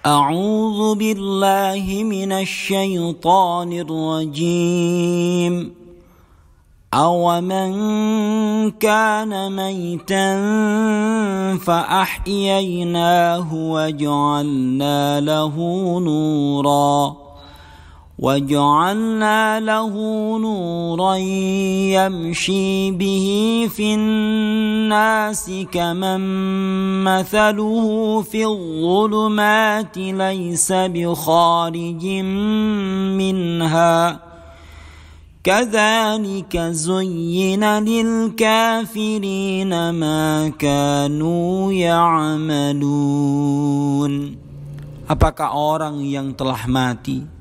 أعوذ بالله من الشيطان الرجيم أومن كان ميتا فأحييناه وجعلنا له نورا يمشي به في الناس كمن مثله في الظلمات ليس بخارج منها كذلك زين للكافرين ما كانوا يعملون. Apakah orang yang telah mati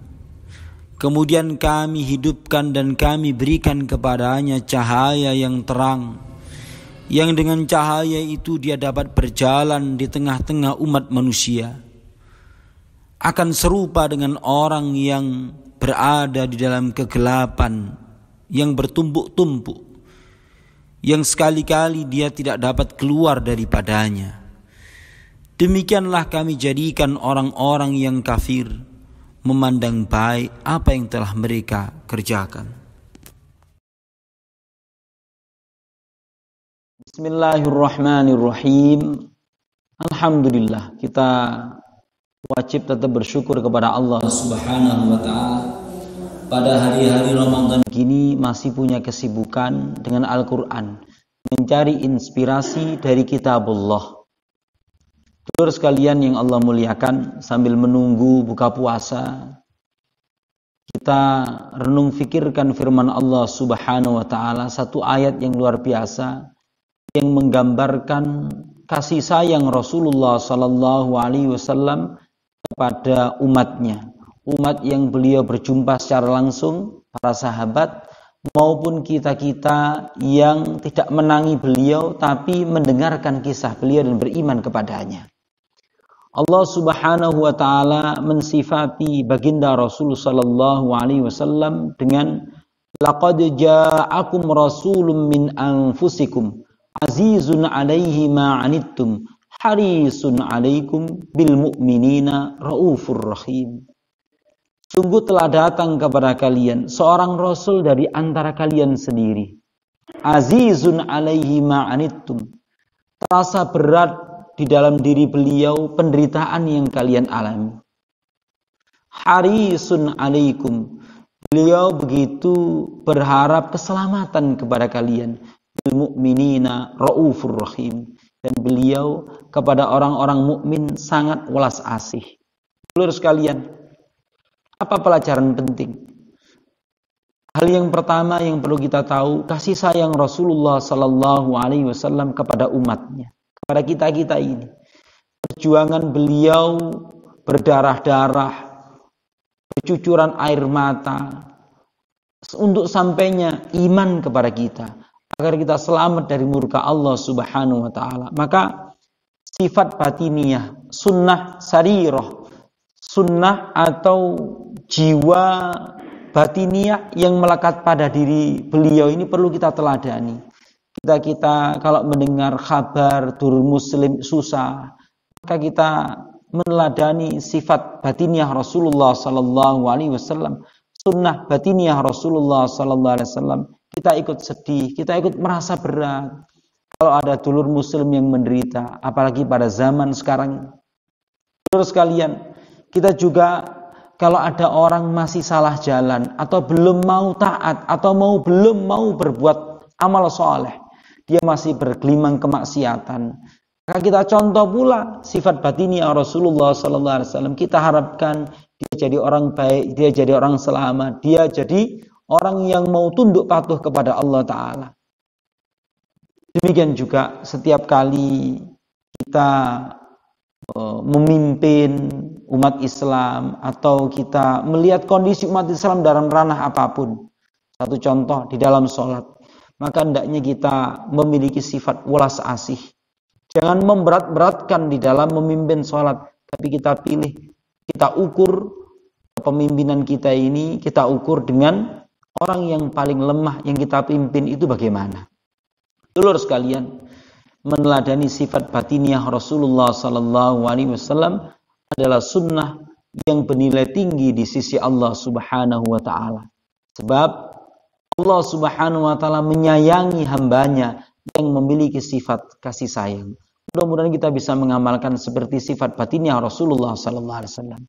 kemudian kami hidupkan dan kami berikan kepadanya cahaya yang terang, yang dengan cahaya itu dia dapat berjalan di tengah-tengah umat manusia, akan serupa dengan orang yang berada di dalam kegelapan yang bertumpuk-tumpuk, yang sekali-kali dia tidak dapat keluar daripadanya. Demikianlah kami jadikan orang-orang yang kafir memandang baik apa yang telah mereka kerjakan. Bismillahirrahmanirrahim. Alhamdulillah, kita wajib tetap bersyukur kepada Allah Subhanahu wa ta'ala. Pada hari-hari Ramadan kini masih punya kesibukan dengan Al-Quran, mencari inspirasi dari kitabullah. Saudara sekalian yang Allah muliakan, sambil menunggu buka puasa, kita renung fikirkan firman Allah Subhanahu wa ta'ala, satu ayat yang luar biasa yang menggambarkan kasih sayang Rasulullah sallallahu alaihi wasallam kepada umatnya, umat yang beliau berjumpa secara langsung, para sahabat maupun kita-kita yang tidak menangi beliau tapi mendengarkan kisah beliau dan beriman kepadanya. Allah Subhanahu wa ta'ala mensifati baginda Rasul sallallahu alaihi wasallam dengan laqad ja'akum rasulun min anfusikum azizun 'alaihi ma 'anittum harisun 'alaikum bil mu'minina raufur rahim. Sungguh telah datang kepada kalian seorang rasul dari antara kalian sendiri, azizun 'alaihi ma 'anittum, terasa berat di dalam diri beliau penderitaan yang kalian alami. Harisun alaikum, beliau begitu berharap keselamatan kepada kalian. Bil mu'minina raufur rahim, dan beliau kepada orang-orang mukmin sangat welas asih. Saudara sekalian, apa pelajaran penting? Hal yang pertama yang perlu kita tahu, kasih sayang Rasulullah sallallahu alaihi wasallam kepada umatnya, kepada kita-kita ini. Perjuangan beliau berdarah-darah, bercucuran air mata untuk sampainya iman kepada kita, agar kita selamat dari murka Allah Subhanahu wa ta'ala. Maka sifat batiniyah, sunnah sarirah, sunnah atau jiwa batiniyah yang melekat pada diri beliau ini perlu kita teladani. Kita kalau mendengar kabar Durul Muslim susah, maka kita meneladani sifat batiniyah Rasulullah sallallahu alaihi wasallam, sunnah batiniyah Rasulullah sallallahu alaihi wasallam. Kita ikut sedih, kita ikut merasa berat kalau ada dulur muslim yang menderita, apalagi pada zaman sekarang. Terus sekalian, kita juga kalau ada orang masih salah jalan atau belum mau taat atau belum mau berbuat amal soleh, dia masih bergelimang kemaksiatan, maka kita contoh pula sifat batiniyah Rasulullah sallallahu alaihi wasallam. Kita harapkan dia jadi orang baik, dia jadi orang selamat, dia jadi orang yang mau tunduk patuh kepada Allah Ta'ala. Demikian juga setiap kali kita memimpin umat Islam atau kita melihat kondisi umat Islam dalam ranah apapun, satu contoh di dalam sholat, maka hendaknya kita memiliki sifat welas asih. Jangan memberat-beratkan di dalam memimpin sholat, tapi kita pilih, kita ukur kepemimpinan kita ini, kita ukur dengan orang yang paling lemah yang kita pimpin itu bagaimana. Dulur sekalian, meneladani sifat batiniyah Rasulullah sallallahu alaihi wasallam adalah sunnah yang bernilai tinggi di sisi Allah Subhanahu wa taala. Sebab Allah Subhanahu wa taala menyayangi hambanya yang memiliki sifat kasih sayang. Mudah-mudahan kita bisa mengamalkan seperti sifat batinnya Rasulullah sallallahu alaihi wasallam.